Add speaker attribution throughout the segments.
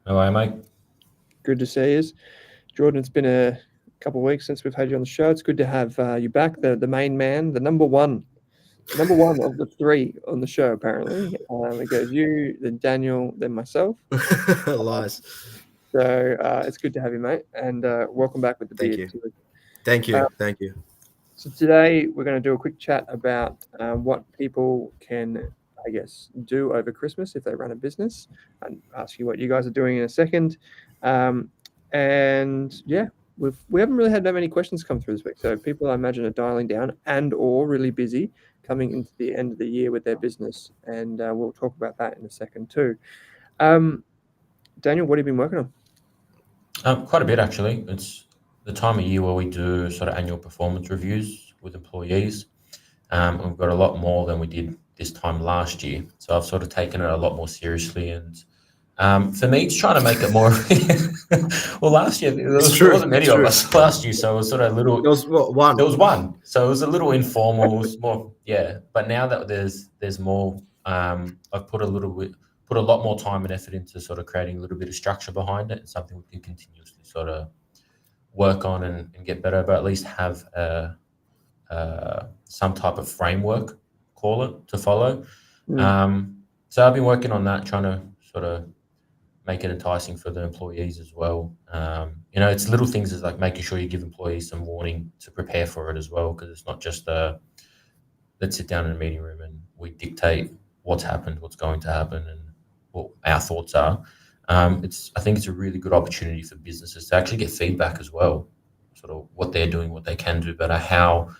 Speaker 1: How are you, mate?
Speaker 2: Good to see you. Jordan, it's been a couple of weeks since we've had you on the show. It's good to have you back, the main man, the number one of the three on the show, apparently. It goes you, then Daniel, then myself.
Speaker 3: Lies.
Speaker 2: So it's good to have you, mate, and welcome back with the
Speaker 3: Thank
Speaker 2: beard.
Speaker 3: you. Thank you. Thank you.
Speaker 2: So today we're going to do a quick chat about what people can, I guess, do over Christmas if they run a business, and ask you what you guys are doing in a second. And yeah, we haven't really had that many questions come through this week. So people, I imagine, are dialing down and or really busy coming into the end of the year with their business, and we'll talk about that in a second too. Daniel, what have you been working on?
Speaker 1: Quite a bit, actually. It's the time of year where we do sort of annual performance reviews with employees. We've got a lot more than we did this time last year. So I've sort of taken it a lot more seriously. And for me, it's trying to make it more. Well, last year, there wasn't many of us last year. So it was sort of a little.
Speaker 3: There was one.
Speaker 1: There was one. So it was a little informal. It was more, yeah. But now that there's more, I've put a lot more time and effort into sort of creating a little bit of structure behind it. It's something we can continuously sort of work on and get better, but at least have some type of framework, call it, to follow. So I've been working on that, trying to sort of make it enticing for the employees as well. It's little things as like making sure you give employees some warning to prepare for it as well, because it's not just let's sit down in a meeting room and we dictate what's happened, what's going to happen, and what our thoughts are. I think it's a really good opportunity for businesses to actually get feedback as well, sort of what they're doing, what they can do better, how,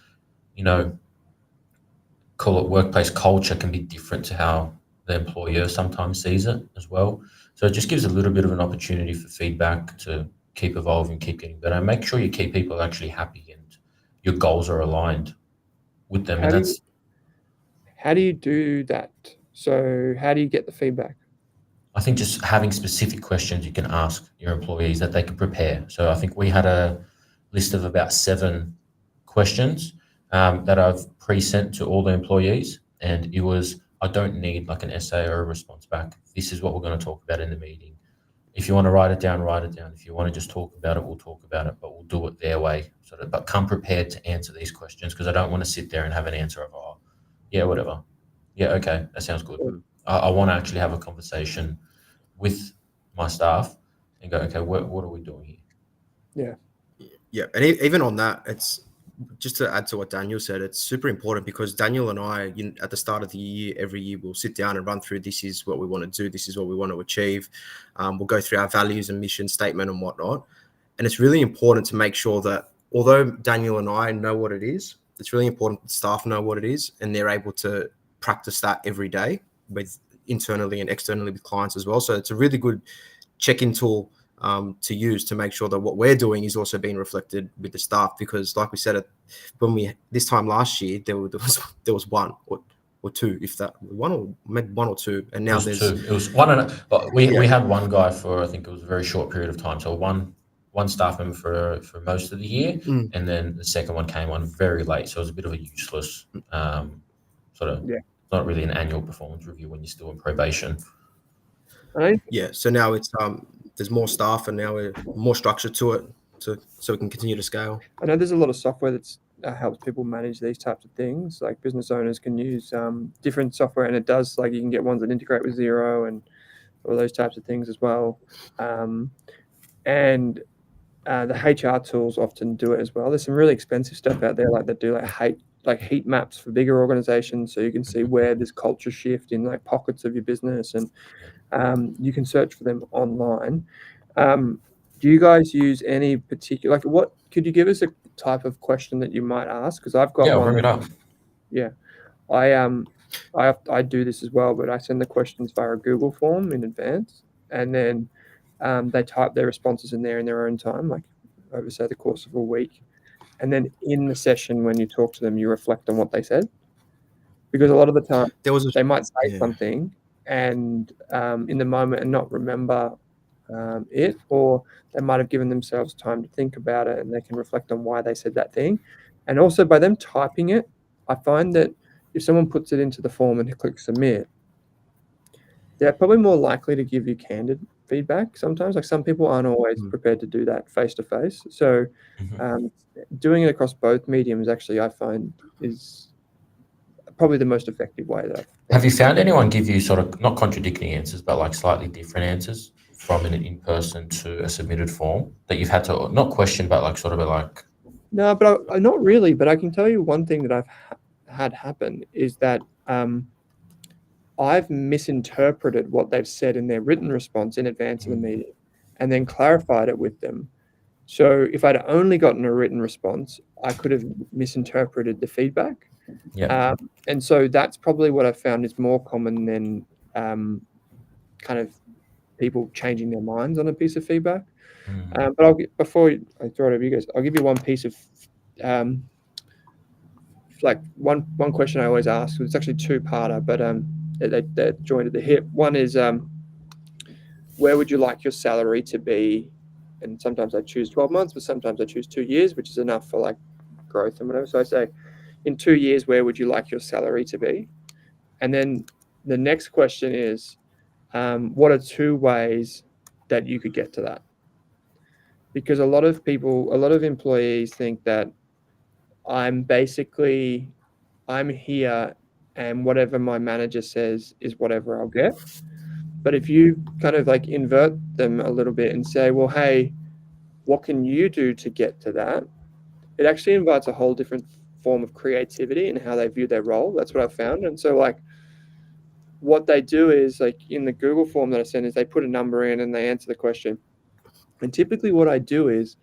Speaker 1: call it workplace culture can be different to how the employer sometimes sees it as well. So it just gives a little bit of an opportunity for feedback to keep evolving, keep getting better, and make sure you keep people actually happy and your goals are aligned with them.
Speaker 2: How do you do that? So how do you get the feedback?
Speaker 1: I think just having specific questions you can ask your employees that they can prepare. So I think we had a list of about 7 questions that I've pre-sent to all the employees, and it was, I don't need like an essay or a response back. This is what we're going to talk about in the meeting. If you want to write it down, write it down. If you want to just talk about it, we'll talk about it, but we'll do it their way. But come prepared to answer these questions, because I don't want to sit there and have an answer of, oh, yeah, whatever. Yeah, okay, that sounds good. I want to actually have a conversation with my staff and go, okay, what are we doing here?
Speaker 3: Yeah, and even on that, it's just to add to what Daniel said, it's super important because Daniel and I, at the start of the year, every year, we'll sit down and run through, this is what we want to do, this is what we want to achieve. We'll go through our values and mission statement and whatnot. And it's really important to make sure that although Daniel and I know what it is, it's really important that staff know what it is and they're able to practice that every day with internally and externally with clients as well. So it's a really good check-in tool to use to make sure that what we're doing is also being reflected with the staff, because like we said, this time last year there was one or two, if that, one or two, and now
Speaker 1: there's two. It was one, but we had one guy for, I think it was a very short period of time. So one staff member for most of the year, and then the second one came on very late, so it was a bit of a useless not really an annual performance review when you're still in probation.
Speaker 2: Right.
Speaker 3: Yeah, so now it's there's more staff and now we're more structure to it, so we can continue to scale.
Speaker 2: I know there's a lot of software that helps people manage these types of things. Like business owners can use different software, and it does, like, you can get ones that integrate with Xero and all those types of things as well. And the HR tools often do it as well. There's some really expensive stuff out there, like that do heat maps for bigger organizations, so you can see where there's culture shift in like pockets of your business, and you can search for them online. Do you guys use any particular, like, what could you give us a type of question that you might ask? Because I've got one.
Speaker 1: Bring it up.
Speaker 2: Yeah, I do this as well, but I send the questions via a Google form in advance, and then they type their responses in there in their own time, like over, say, the course of a week. And then in the session, when you talk to them, you reflect on what they said. Because a lot of the time, they might say something and in the moment and not remember it, or they might have given themselves time to think about it and they can reflect on why they said that thing. And also by them typing it, I find that if someone puts it into the form and clicks submit, they're probably more likely to give you candid feedback sometimes. Like some people aren't always prepared to do that face to face. So doing it across both mediums actually I find is probably the most effective way that I've
Speaker 1: Have you found anyone give you sort of not contradicting answers, but like slightly different answers from an in-person to a submitted form that you've had to not question, but like sort of like
Speaker 2: No, but not really. But I can tell you one thing that I've had happen is that I've misinterpreted what they've said in their written response in advance of the meeting and then clarified it with them. So if I'd only gotten a written response, I could have misinterpreted the feedback.
Speaker 1: yeah.
Speaker 2: And so that's probably what I've found is more common than kind of people changing their minds on a piece of feedback. But before I throw it over you guys, I'll give you one piece of like one question I always ask. It's actually two-parter, but they're joined at the hip. One is where would you like your salary to be? And sometimes I choose 12 months, but sometimes I choose 2 years, which is enough for like growth and whatever. So I say, in 2 years, where would you like your salary to be? And then the next question is, what are 2 ways that you could get to that? Because a lot of employees think that I'm here and whatever my manager says is whatever I'll get. But if you kind of like invert them a little bit and say, well, hey, what can you do to get to that? It actually invites a whole different form of creativity in how they view their role. That's what I've found. And so like what they do is like in the Google form that I send is they put a number in and they answer the question. And typically what I do is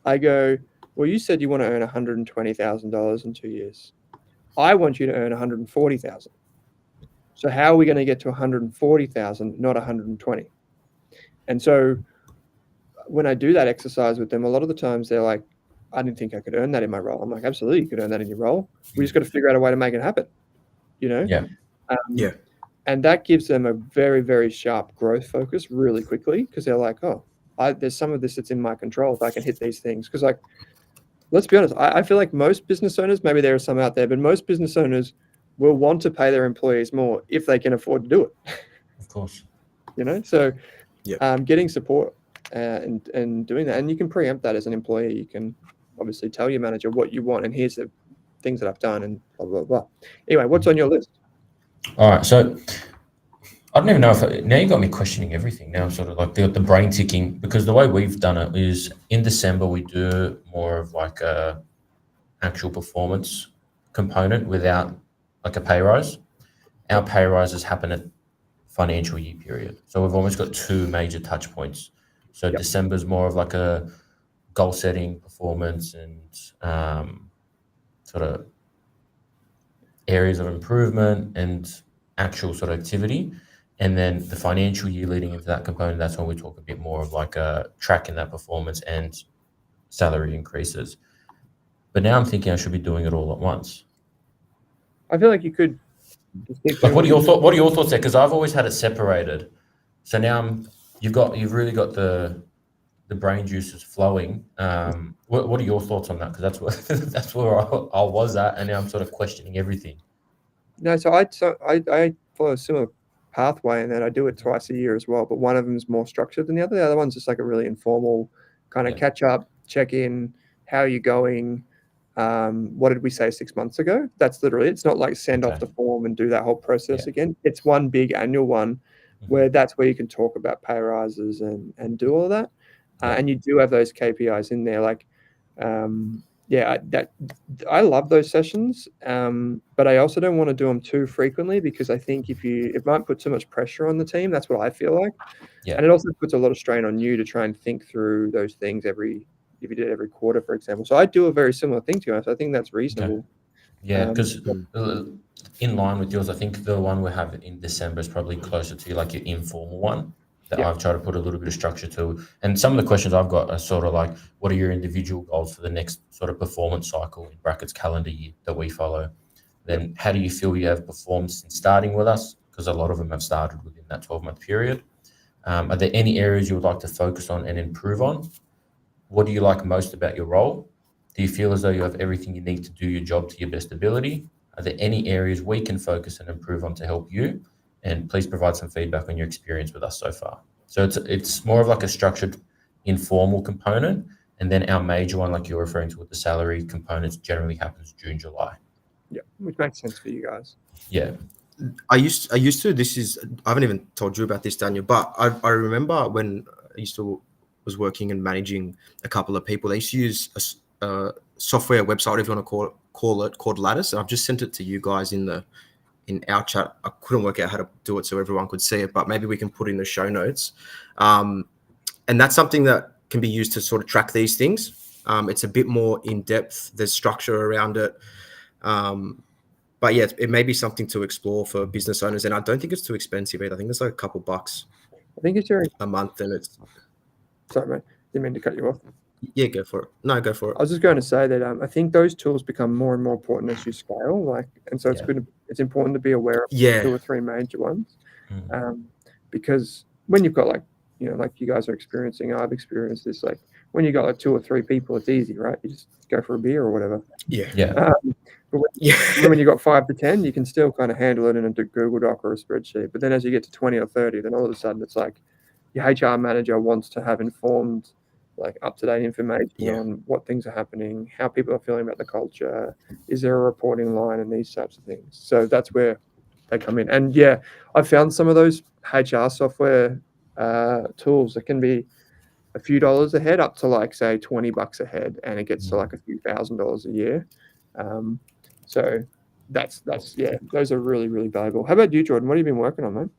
Speaker 2: I go, well, you said you want to earn $120,000 in 2 years. I want you to earn 140,000. So how are we going to get to 140,000, not 120? And so when I do that exercise with them, a lot of the times they're like, I didn't think I could earn that in my role. I'm like, absolutely, you could earn that in your role. We just got to figure out a way to make it happen, you know?
Speaker 1: Yeah.
Speaker 2: And that gives them a very, very sharp growth focus really quickly because they're like, oh, there's some of this that's in my control if I can hit these things. Because like, let's be honest, I feel like most business owners, maybe there are some out there, but most business owners will want to pay their employees more if they can afford to do it.
Speaker 1: Of course.
Speaker 2: You know, so getting support and doing that, and you can preempt that as an employee. You can obviously tell your manager what you want, and here's the things that I've done, and blah blah blah. Anyway, what's on your list?
Speaker 1: All right, so I don't even know now you got me questioning everything. Now I'm sort of like the brain ticking because the way we've done it is in December we do more of like a actual performance component without like a pay rise. Our pay rises happen at financial year period. So we've almost got 2 major touch points. So December's more of like a goal setting, performance, and sort of areas of improvement and actual sort of activity. And then the financial year leading into that component, that's when we talk a bit more of like tracking that performance and salary increases. But now I'm thinking I should be doing it all at once.
Speaker 2: I feel like you could.
Speaker 1: Like, what are your thoughts there? Because I've always had it separated. So now you've really got the brain juices flowing. What are your thoughts on that? Because that's where I was at, and now I'm sort of questioning everything.
Speaker 2: No, so I follow a similar pathway in that I do it twice a year as well, but one of them is more structured than the other. The other one's just like a really informal kind of catch up, check in, how are you going? What did we say 6 months ago? That's literally, it's not like send off the form and do that whole process again. It's one big annual one where that's where you can talk about pay rises and do all of that. And you do have those KPIs in there. Like, I love those sessions, but I also don't want to do them too frequently because I think it might put too much pressure on the team. That's what I feel like. And it also puts a lot of strain on you to try and think through those things if you did every quarter, for example. So I do a very similar thing to you. So I think that's reasonable.
Speaker 1: Okay. Yeah, because in line with yours, I think the one we have in December is probably closer to like your informal one that I've tried to put a little bit of structure to. And some of the questions I've got are sort of like, what are your individual goals for the next sort of performance cycle in brackets calendar year that we follow? Then how do you feel you have performed since starting with us? Because a lot of them have started within that 12-month period. Are there any areas you would like to focus on and improve on? What do you like most about your role? Do you feel as though you have everything you need to do your job to your best ability? Are there any areas we can focus and improve on to help you? And please provide some feedback on your experience with us so far. So it's more of like a structured, informal component, and then our major one, like you're referring to, with the salary components, generally happens June, July.
Speaker 2: Yeah, which makes sense for you guys.
Speaker 1: Yeah.
Speaker 3: I used to. I haven't even told you about this, Daniel, but I remember when I was working and managing a couple of people. They used to use a software website, if you want to call it, called Lattice. And I've just sent it to you guys in our chat. I couldn't work out how to do it so everyone could see it, but maybe we can put in the show notes. And that's something that can be used to sort of track these things. It's a bit more in depth. There's structure around it. But yeah, it may be something to explore for business owners, and I don't think it's too expensive either. I think it's like a couple bucks
Speaker 2: I think it's your.
Speaker 3: a month, and it's
Speaker 2: Sorry, mate. Didn't mean to cut you off.
Speaker 3: yeah, go for it. No, go for it.
Speaker 2: I was just going to say that I think those tools become more and more important as you scale. And so it's
Speaker 1: Yeah.
Speaker 2: good. It's important to be aware of
Speaker 3: Yeah.
Speaker 2: 2 or 3 major ones,
Speaker 1: Mm.
Speaker 2: because when you've got like you guys are experiencing, I've experienced this. Like when you got like 2 or 3 people, it's easy, right? You just go for a beer or whatever.
Speaker 3: Yeah,
Speaker 1: Yeah.
Speaker 2: But
Speaker 3: yeah,
Speaker 2: when you got 5 to 10, you can still kind of handle it in a Google Doc or a spreadsheet. But then as you get to 20 or 30, then all of a sudden it's like your HR manager wants to have informed, like up-to-date information
Speaker 3: Yeah.
Speaker 2: on what things are happening, how people are feeling about the culture, is there a reporting line, and these types of things. So that's where they come in. And yeah, I found some of those HR software tools that can be a few dollars a head up to like say $20 a head, and it gets to like a few $1,000s a year. So that's yeah, those are really, really valuable. How about you, Jordan? What have you been working on, mate?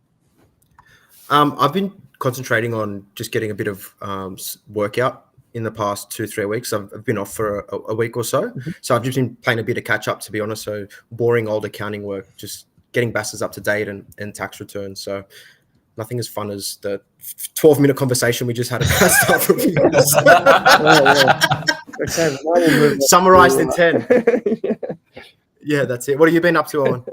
Speaker 3: I've been concentrating on just getting a bit of workout in the past 2-3 weeks. I've been off for a week or so.
Speaker 2: Mhm.
Speaker 3: So I've just been playing a bit of catch up, to be honest. So boring old accounting work, just getting BASs up to date and tax returns. So nothing as fun as the 12-minute conversation we just had about staff reviews.
Speaker 2: Okay, well, we'll move on
Speaker 3: Summarized in
Speaker 2: to,
Speaker 3: 10.
Speaker 2: yeah.
Speaker 3: Yeah, that's it. What have you been up to, Owen?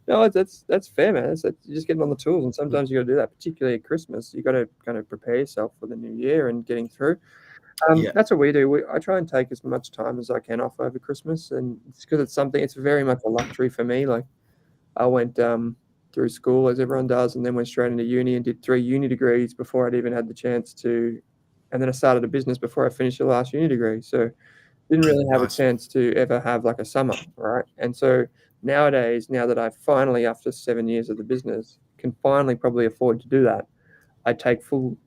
Speaker 2: No, that's fair, man. You're just getting on the tools, and sometimes you got to do that, particularly at Christmas. You got to kind of prepare yourself for the new year and getting through.
Speaker 3: Yeah.
Speaker 2: That's what we do. I try and take as much time as I can off over Christmas, and it's because it's very much a luxury for me. Like I went through school as everyone does, and then went straight into uni and did 3 uni degrees before I'd even had the chance to, and then I started a business before I finished the last uni degree. So didn't really have
Speaker 3: Nice.
Speaker 2: a chance to ever have like a summer, right? And so nowadays, now that I finally, after 7 years of the business, can finally probably afford to do that, I take full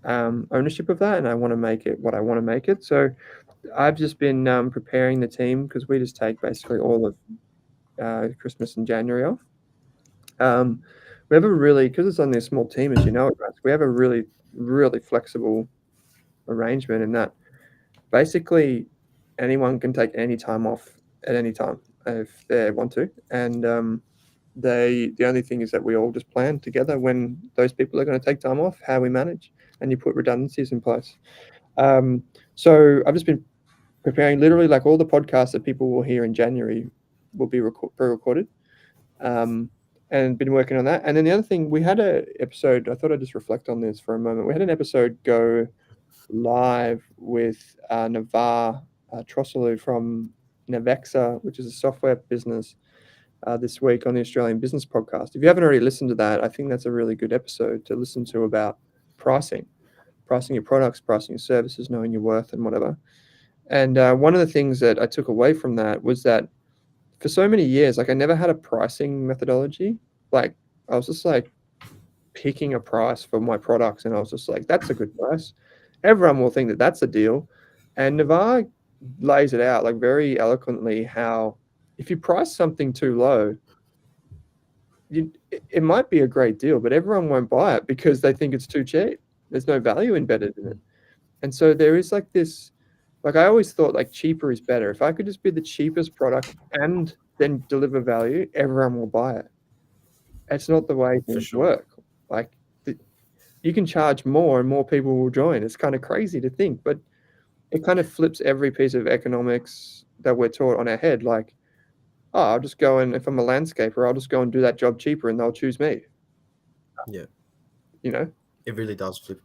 Speaker 2: ownership of that, and I want to make it what I want to make it. So I've just been preparing the team, because we just take basically all of Christmas and January off. We have a really, because it's only a small team, as you know, we have a really, really flexible arrangement in that basically anyone can take any time off at any time if they want to. And the only thing is that we all just plan together when those people are going to take time off, how we manage, and you put redundancies in place. So I've just been preparing, literally like all the podcasts that people will hear in January will be pre-recorded, and been working on that. And then the other thing, we had an episode, I thought I'd just reflect on this for a moment. We had an episode go live with Navar Trosselou from Navexa, which is a software business, this week on the Australian Business Podcast. If you haven't already listened to that, I think that's a really good episode to listen to about pricing your products, pricing your services, knowing your worth and whatever. And one of the things that I took away from that was that for so many years, like I never had a pricing methodology. Like I was just like picking a price for my products, and I was just like, that's a good price. Everyone will think that that's a deal. And Navar lays it out like very eloquently how if you price something too low, it might be a great deal, but everyone won't buy it because they think it's too cheap. There's no value embedded in it. And so there is like this, like I always thought like cheaper is better. If I could just be the cheapest product and then deliver value, everyone will buy it. It's not the way things work. Like you can charge more and more people will join. It's kind of crazy to think, but it kind of flips every piece of economics that we're taught on our head. Like, oh, I'll just go and if I'm a landscaper, I'll just go and do that job cheaper and they'll choose me.
Speaker 3: Yeah.
Speaker 2: You know?
Speaker 3: It really does flip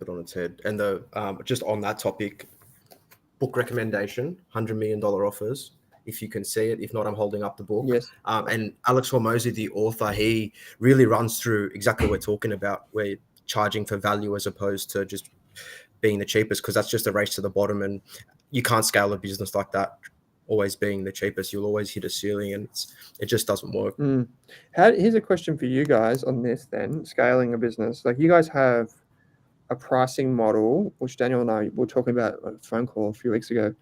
Speaker 3: it on its head. And the just on that topic, book recommendation, $100 million offers. If you can see it, if not, I'm holding up the book.
Speaker 2: Yes.
Speaker 3: And Alex Hormozi, the author, he really runs through exactly what we're talking about, where charging for value as opposed to just being the cheapest, because that's just a race to the bottom, and you can't scale a business like that always being the cheapest. You'll always hit a ceiling, and it just doesn't work.
Speaker 2: Here's a question for you guys on this then, scaling a business. Like, you guys have a pricing model, which Daniel and I were talking about on a phone call a few weeks ago.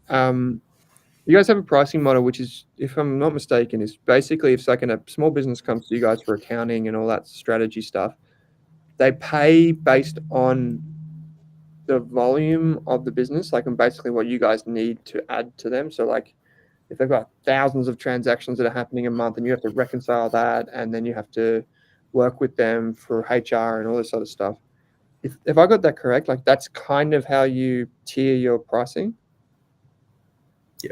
Speaker 2: You guys have a pricing model, which is, if I'm not mistaken, is basically if like a small business comes to you guys for accounting and all that strategy stuff, they pay based on the volume of the business, like, and basically what you guys need to add to them. So like, if they've got thousands of transactions that are happening a month and you have to reconcile that, and then you have to work with them for HR and all this sort of stuff. If I got that correct, like, that's kind of how you tier your pricing.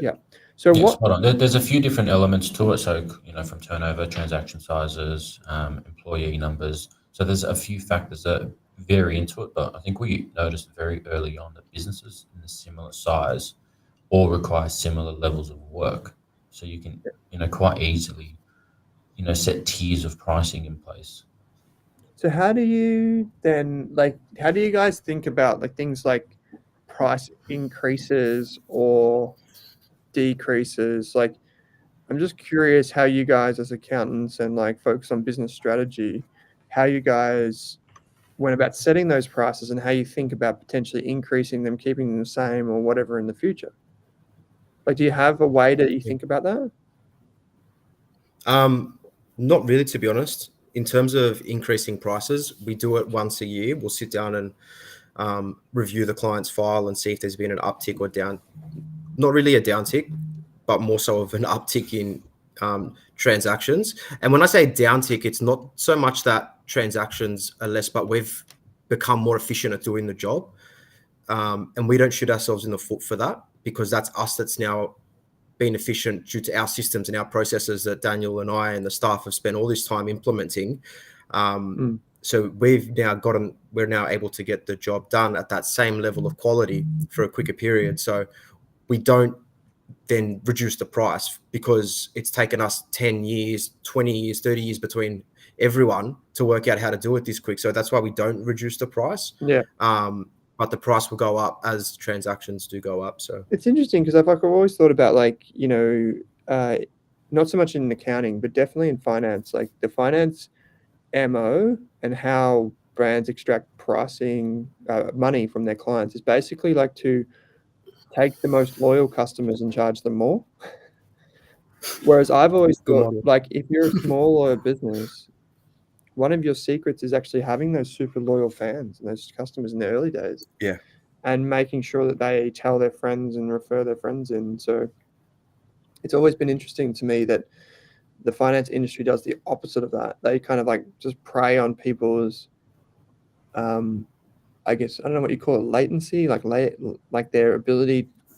Speaker 2: Yeah. So
Speaker 1: Yes,
Speaker 2: what?
Speaker 1: spot on. There's a few different elements to it. So, from turnover, transaction sizes, employee numbers. So there's a few factors that vary into it. But I think we noticed very early on that businesses in a similar size all require similar levels of work. So you can, quite easily, set tiers of pricing in place.
Speaker 2: So how do you guys think about like things like price increases or decreases? Like, I'm just curious how you guys as accountants and like focus on business strategy, how you guys went about setting those prices and how you think about potentially increasing them, keeping them the same, or whatever in the future. Like, do you have a way that you think about that?
Speaker 3: Not really, to be honest. In terms of increasing prices, we do it once a year. We'll sit down and review the client's file and see if there's been an uptick or down. Not really a downtick, but more so of an uptick in transactions. And when I say downtick, it's not so much that transactions are less, but we've become more efficient at doing the job. And we don't shoot ourselves in the foot for that, because that's us that's now been efficient due to our systems and our processes that Daniel and I and the staff have spent all this time implementing. So we're now able to get the job done at that same level of quality for a quicker period. So we don't then reduce the price, because it's taken us 10 years, 20 years, 30 years between everyone to work out how to do it this quick. So that's why we don't reduce the price.
Speaker 2: Yeah.
Speaker 3: But the price will go up as transactions do go up. So
Speaker 2: it's interesting because I've always thought about not so much in accounting, but definitely in finance, like the finance MO and how brands extract pricing money from their clients is basically like to take the most loyal customers and charge them more. Whereas I've always thought, like, if you're a smaller business, one of your secrets is actually having those super loyal fans and those customers in the early days.
Speaker 3: Yeah.
Speaker 2: And making sure that they tell their friends and refer their friends in. So it's always been interesting to me that the finance industry does the opposite of that. They kind of like just prey on people's, I guess, I don't know what you call it, latency, like their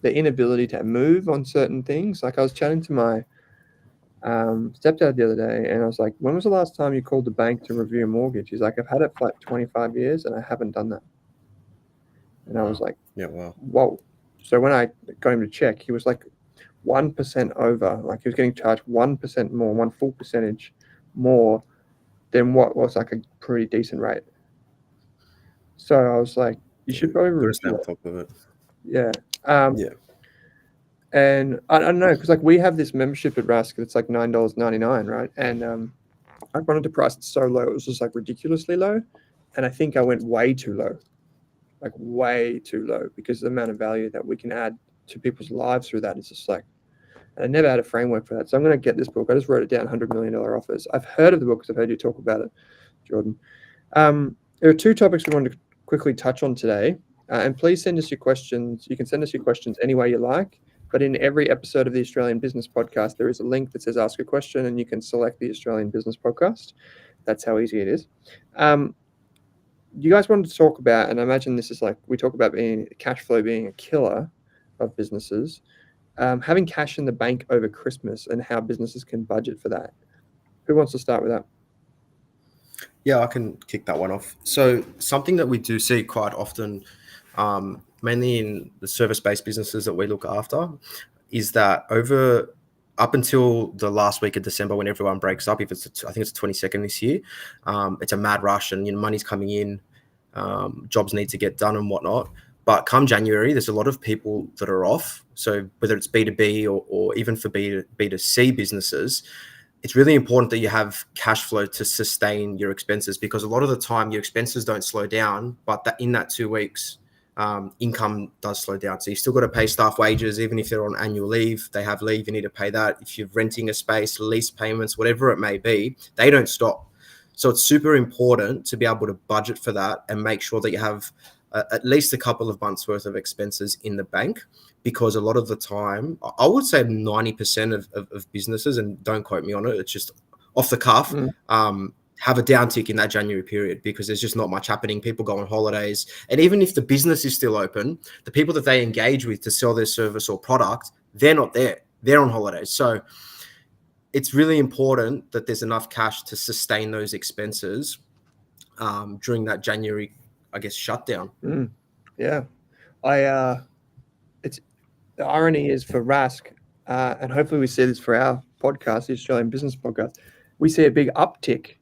Speaker 2: inability to move on certain things. Like, I was chatting to my stepdad the other day, and I was like, when was the last time you called the bank to review a mortgage? He's like, I've had it for like 25 years and I haven't done that. And I was like,
Speaker 3: yeah, wow.
Speaker 2: Whoa. So when I got him to check, he was like 1% over, like he was getting charged 1% more, one full percentage more than what was like a pretty decent rate. So I was like, you should probably
Speaker 3: review on top of it.
Speaker 2: Yeah.
Speaker 3: Yeah.
Speaker 2: And I don't know, because like we have this membership at Rask, it's like $9.99, right? And I wanted to price it so low, it was just like ridiculously low. And I think I went way too low, like way too low, because the amount of value that we can add to people's lives through that is just like, and I never had a framework for that. So I'm going to get this book. I just wrote it down, $100 million offers. I've heard of the book because I've heard you talk about it, Jordan. There are two topics we wanted to quickly touch on today. And please send us your questions. You can send us your questions any way you like. But in every episode of the Australian Business Podcast, there is a link that says ask a question, and you can select the Australian Business Podcast. That's how easy it is. You guys wanted to talk about, and I imagine this is like, we talk about cash flow being a killer of businesses, having cash in the bank over Christmas and how businesses can budget for that. Who wants to start with that?
Speaker 3: Yeah, I can kick that one off. So something that we do see quite often, mainly in the service-based businesses that we look after, is that over up until the last week of December when everyone breaks up, I think it's the 22nd this year, it's a mad rush and money's coming in, jobs need to get done and whatnot. But come January, there's a lot of people that are off. So whether it's B2B or even for B2C businesses, it's really important that you have cash flow to sustain your expenses, because a lot of the time your expenses don't slow down, but in that 2 weeks, income does slow down. So you still got to pay staff wages, even if they're on annual leave, they have leave, you need to pay that. If you're renting a space, lease payments, whatever it may be, they don't stop. So it's super important to be able to budget for that and make sure that you have at least a couple of months worth of expenses in the bank, because a lot of the time, I would say 90% of businesses, and don't quote me on it, it's just off the cuff, have a downtick in that January period, because there's just not much happening. People go on holidays. And even if the business is still open, the people that they engage with to sell their service or product, they're not there. They're on holidays. So it's really important that there's enough cash to sustain those expenses during that January, I guess, shutdown.
Speaker 2: Yeah. It's the irony is for Rask, and hopefully we see this for our podcast, the Australian Business Podcast, we see a big uptick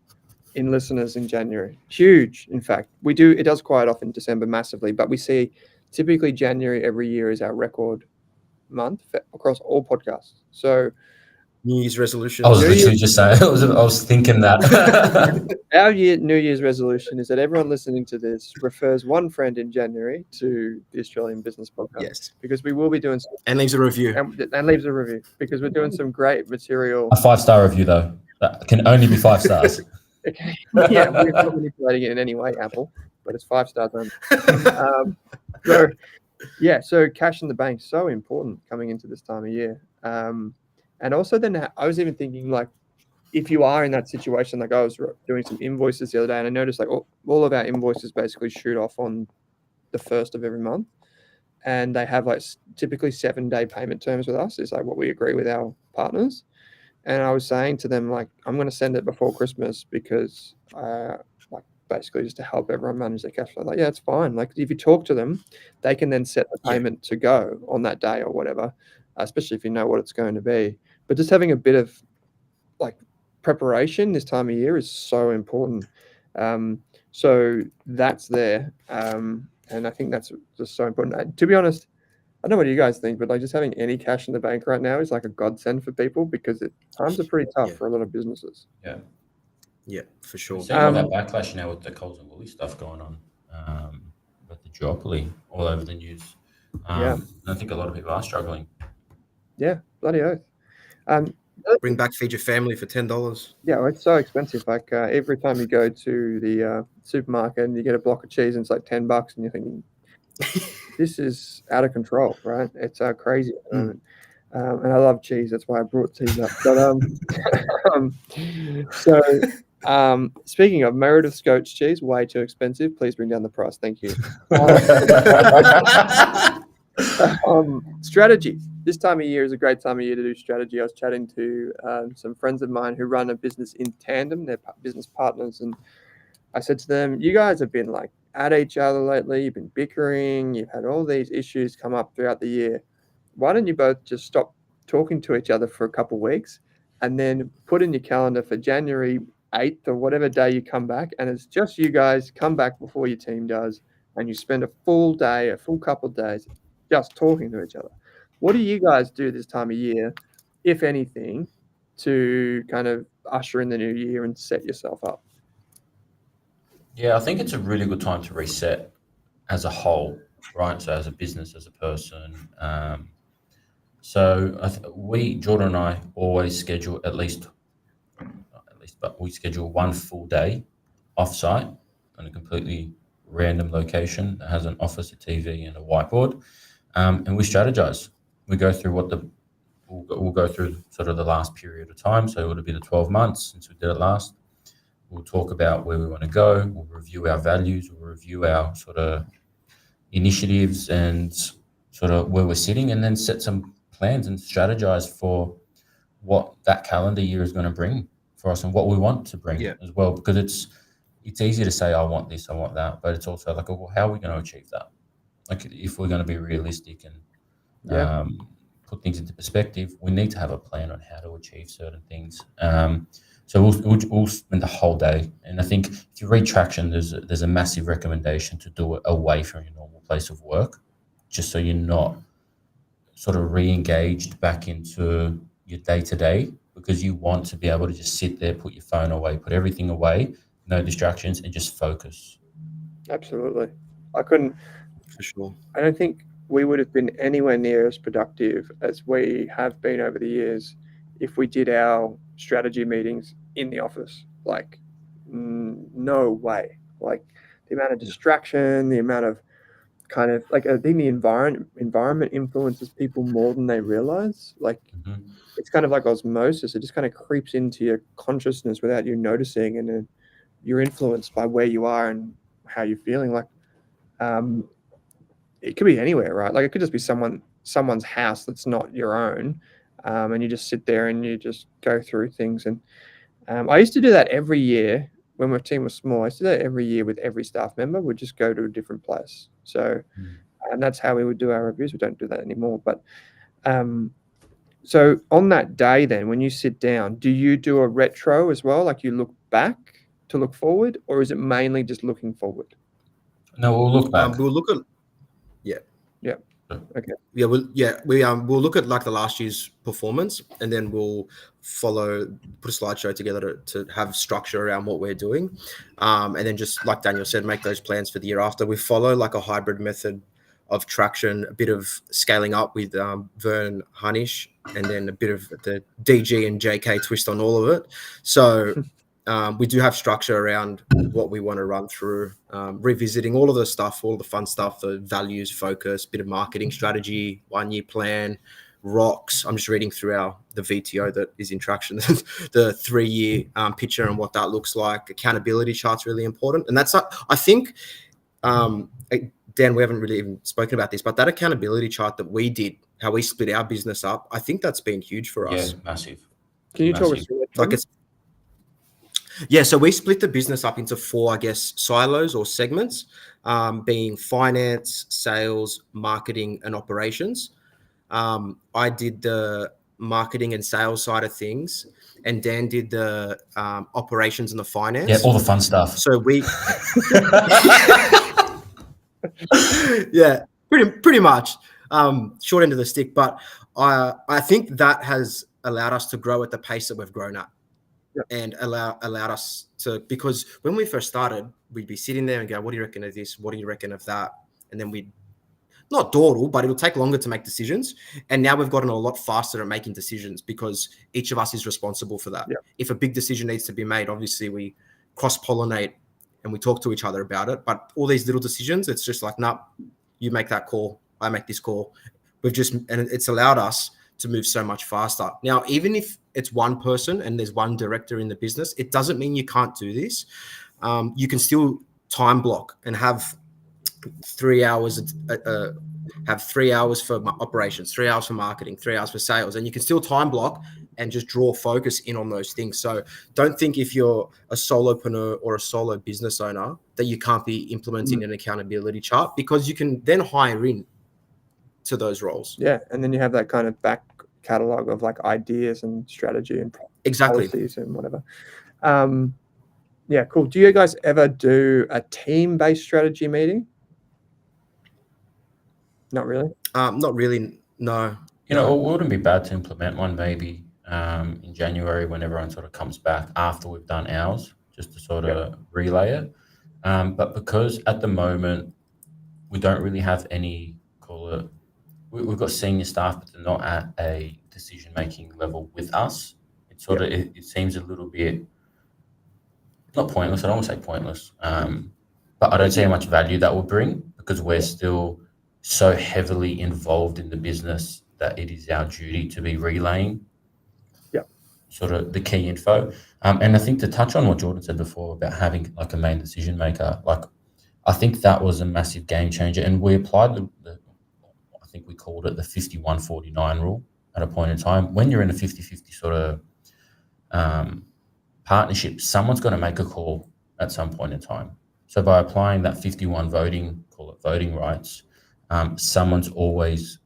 Speaker 2: in listeners in January. Huge, in fact. It does quiet off in December massively, but we see typically January every year is our record month across all podcasts. So
Speaker 3: New Year's resolution.
Speaker 1: I was literally just saying, I was thinking that.
Speaker 2: Our New Year's resolution is that everyone listening to this refers one friend in January to the Australian Business Podcast.
Speaker 3: Yes.
Speaker 2: Because we will be doing some,
Speaker 3: and leaves a review.
Speaker 2: And leaves a review, because we're doing some great material.
Speaker 1: A 5-star review, though. That can only be 5 stars.
Speaker 2: Okay. Yeah, we're not manipulating it in any way, Apple, but it's 5 stars only. So cash in the bank, so important coming into this time of year. And also then I was even thinking, like, if you are in that situation, like I was doing some invoices the other day and I noticed like all of our invoices basically shoot off on the 1st of every month. And they have like typically 7-day payment terms with us. It's like what we agree with our partners. And I was saying to them, like, I'm going to send it before Christmas because like basically just to help everyone manage their cash flow. Like, yeah, it's fine. Like if you talk to them, they can then set the payment to go on that day or whatever, especially if you know what it's going to be. But just having a bit of like preparation this time of year is so important. So that's there. And I think that's just so important. To be honest, I don't know what you guys think, but like just having any cash in the bank right now is like a godsend for people, because times are pretty tough for a lot of businesses.
Speaker 3: Yeah, for sure.
Speaker 1: Seeing all that backlash now with the Coles and Woolies stuff going on, with the duopoly all over the news. I think a lot of people are struggling.
Speaker 2: Yeah, bloody oath.
Speaker 3: Bring back Feed Your Family for $10.
Speaker 2: Yeah, well, it's so expensive. Like every time you go to the supermarket and you get a block of cheese and it's like $10, and you're thinking, this is out of control, right? It's crazy at the moment. And I love cheese. That's why I brought cheese up. But speaking of Meredith Scotch cheese, way too expensive. Please bring down the price. Thank you. Strategy. This time of year is a great time of year to do strategy. I was chatting to some friends of mine who run a business in tandem. They're business partners, and I said to them, you guys have been like at each other lately. You've been bickering. You've had all these issues come up throughout the year. Why don't you both just stop talking to each other for a couple of weeks and then put in your calendar for January 8th or whatever day you come back, and it's just you guys come back before your team does, and you spend a full couple of days just talking to each other. What do you guys do this time of year, if anything, to kind of usher in the new year and set yourself up?
Speaker 1: Yeah, I think it's a really good time to reset as a whole, right? So as a business, as a person. Jordan and I always schedule but we schedule one full day off-site on a completely random location that has an office, a TV, and a whiteboard. And we strategize. We go through we'll go through sort of the last period of time. So it'll be the 12 months since we did it last. We'll talk about where we want to go. We'll review our values. We'll review our sort of initiatives and sort of where we're sitting, and then set some plans and strategize for what that calendar year is going to bring for us and what we want to bring as well. Because it's easy to say, I want this, I want that, but it's also like, well, how are we going to achieve that? Like if we're going to be realistic and put things into perspective, we need to have a plan on how to achieve certain things. So we'll spend the whole day, and I think if you read Traction, there's a massive recommendation to do it away from your normal place of work, just so you're not sort of re-engaged back into your day-to-day, because you want to be able to just sit there, put your phone away, put everything away, no distractions, and just focus.
Speaker 2: Absolutely. I couldn't.
Speaker 3: For sure.
Speaker 2: I don't think we would have been anywhere near as productive as we have been over the years if we did our strategy meetings in the office. Like, no way. Like the amount of distraction, the amount of kind of like I think the environment influences people more than they realize. Like
Speaker 1: Mhm.
Speaker 2: it's kind of like osmosis. It just kind of creeps into your consciousness without you noticing, and then you're influenced by where you are and how you're feeling. Like it could be anywhere, right? Like it could just be someone's house that's not your own, and you just sit there and you just go through things. And I used to do that every year when my team was small. I used to do that every year with every staff member. We'd just go to a different place. So, and that's how we would do our reviews. We don't do that anymore. But so on that day, then when you sit down, do you do a retro as well? Like you look back to look forward, or is it mainly just looking forward?
Speaker 1: No, we'll look back.
Speaker 3: We'll look at we'll look at like the last year's performance, and then we'll put a slideshow together to have structure around what we're doing, and then just like Daniel said, make those plans for the year after. We follow like a hybrid method of Traction, a bit of scaling up with Vern Hanish, and then a bit of the DG and JK twist on all of it. So we do have structure around what we want to run through, revisiting all of the stuff, all the fun stuff, the values, focus, bit of marketing strategy, 1 year plan, rocks. I'm just reading through the VTO that is in Traction, the 3 year picture and what that looks like. Accountability chart's really important. And that's, I think, Dan, we haven't really even spoken about this, but that accountability chart that we did, how we split our business up, I think that's been huge for us.
Speaker 1: Yeah, massive.
Speaker 2: Can you talk us through that?
Speaker 3: So we split the business up into 4, I guess, silos or segments, being finance, sales, marketing, and operations. I did the marketing and sales side of things, and Dan did the operations and the finance.
Speaker 1: Yeah, all the fun stuff.
Speaker 3: So we, yeah, pretty much short end of the stick. But I think that has allowed us to grow at the pace that we've grown at. Yep. And allowed us to, because when we first started, we'd be sitting there and go, what do you reckon of this? What do you reckon of that? And then we'd not dawdle, but it'll take longer to make decisions. And now we've gotten a lot faster at making decisions because each of us is responsible for that. Yep. If a big decision needs to be made, obviously we cross-pollinate and we talk to each other about it. But all these little decisions, it's just like, nah, you make that call, I make this call. And it's allowed us to move so much faster. Now, even if it's one person and there's one director in the business, it doesn't mean you can't do this. You can still time block and have 3 hours, have 3 hours for operations, 3 hours for marketing, 3 hours for sales, and you can still time block and just draw focus in on those things. So don't think if you're a solopreneur or a solo business owner that you can't be implementing an accountability chart, because you can then hire in to those roles.
Speaker 2: Yeah, and then you have that kind of back catalog of like ideas and strategy and policies and whatever. Yeah, cool. Do you guys ever do a team-based strategy meeting? Not really.
Speaker 3: Not really. No.
Speaker 1: You know, it wouldn't be bad to implement one maybe in January when everyone sort of comes back after we've done ours, just to sort of relay it. But because at the moment we don't really have any, we've got senior staff, but they're not at a decision-making level with us. It sort of it seems a little bit not pointless. I don't want to say pointless, but I don't see how much value that will bring because we're still so heavily involved in the business that it is our duty to be relaying sort of the key info. And I think to touch on what Jordan said before about having like a main decision maker, like I think that was a massive game changer. And we applied I think we called it the 51-49 rule at a point in time. When you're in a 50-50 sort of partnership, someone's going to make a call at some point in time. So by applying that 51 voting, call it voting rights, someone's always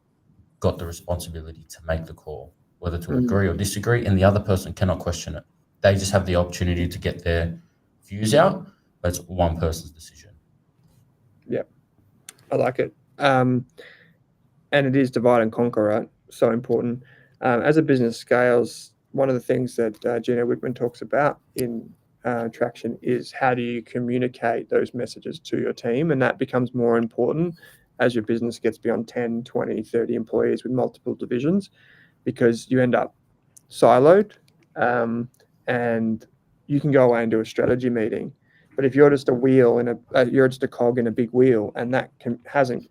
Speaker 1: got the responsibility to make the call, whether to agree or disagree, and the other person cannot question it. They just have the opportunity to get their views out, but it's one person's decision.
Speaker 2: I like it. And it is divide and conquer, right? So important. As a business scales, one of the things that Gino Wickman talks about in Traction is how do you communicate those messages to your team? And that becomes more important as your business gets beyond 10, 20, 30 employees with multiple divisions, because you end up siloed, and you can go away and do a strategy meeting. But if you're just a wheel you're just a cog in a big wheel, and that hasn't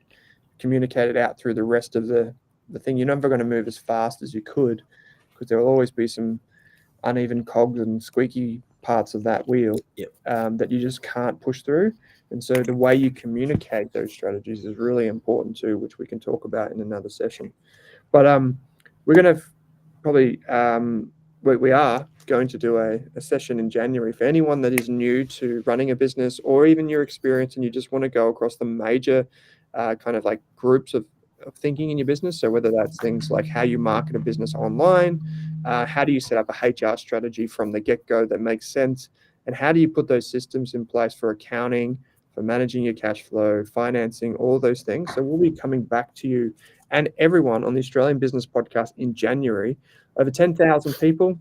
Speaker 2: communicated out through the rest of the thing, you're never going to move as fast as you could, because there will always be some uneven cogs and squeaky parts of that wheel that you just can't push through. And so the way you communicate those strategies is really important too, which we can talk about in another session. But we're going to probably we are going to do a session in January for anyone that is new to running a business, or even your experience and you just want to go across the major kind of like groups of thinking in your business. So whether that's things like how you market a business online, how do you set up a HR strategy from the get-go that makes sense, and how do you put those systems in place for accounting, for managing your cash flow, financing, all those things. So we'll be coming back to you and everyone on the Australian Business Podcast in January. Over 10,000 people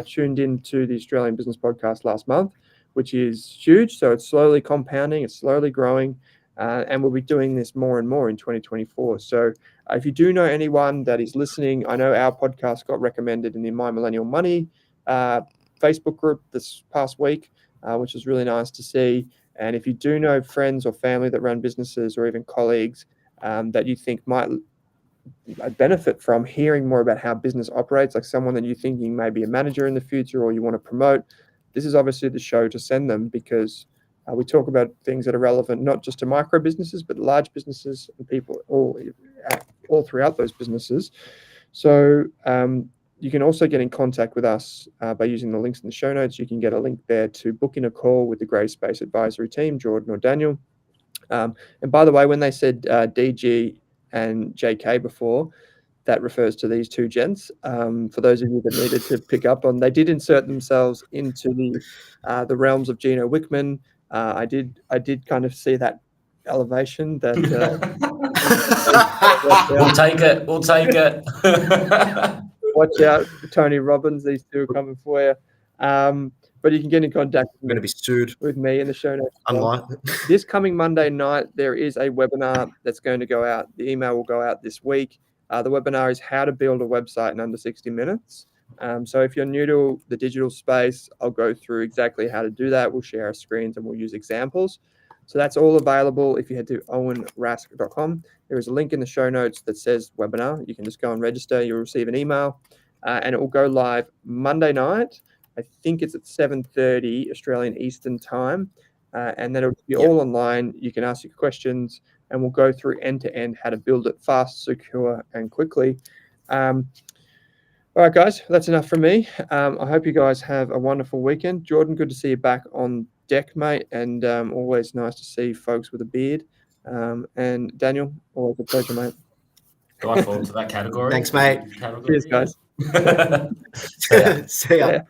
Speaker 2: tuned into the Australian Business Podcast last month, which is huge. So it's slowly compounding, it's slowly growing, and we'll be doing this more and more in 2024. So if you do know anyone that is listening, I know our podcast got recommended in the My Millennial Money Facebook group this past week, which was really nice to see. And if you do know friends or family that run businesses, or even colleagues that you think might benefit from hearing more about how business operates, like someone that you're thinking may be a manager in the future or you want to promote, this is obviously the show to send them, because we talk about things that are relevant not just to micro businesses, but large businesses and people all throughout those businesses. So you can also get in contact with us by using the links in the show notes. You can get a link there to book in a call with the Grey Space Advisory team, Jordan or Daniel. And by the way, when they said DG and JK before, that refers to these two gents. For those of you that needed to pick up on, they did insert themselves into the realms of Gino Wickman. I did kind of see that elevation that
Speaker 1: We'll take it.
Speaker 2: Watch out, Tony Robbins. These two are coming for you. But you can get in contact
Speaker 3: I'm going to be sued
Speaker 2: with me in the show notes.
Speaker 3: online.
Speaker 2: This coming Monday night, there is a webinar that's going to go out. The email will go out this week. The webinar is how to build a website in under 60 minutes. So if you're new to the digital space, I'll go through exactly how to do that. We'll share our screens and we'll use examples. So that's all available if you head to owenrask.com. There is a link in the show notes that says webinar. You can just go and register. You'll receive an email, and it will go live Monday night. I think it's at 7:30 Australian Eastern Time, and then it'll be all online. You can ask your questions, and we'll go through end to end how to build it fast, secure, and quickly. All right, guys, that's enough from me. I hope you guys have a wonderful weekend. Jordan, good to see you back on deck, mate, and always nice to see folks with a beard. And Daniel, always a pleasure, mate.
Speaker 1: Do I fall into that category?
Speaker 3: Thanks, mate.
Speaker 2: Cheers, guys.
Speaker 1: See ya.
Speaker 3: See ya.
Speaker 2: Yeah.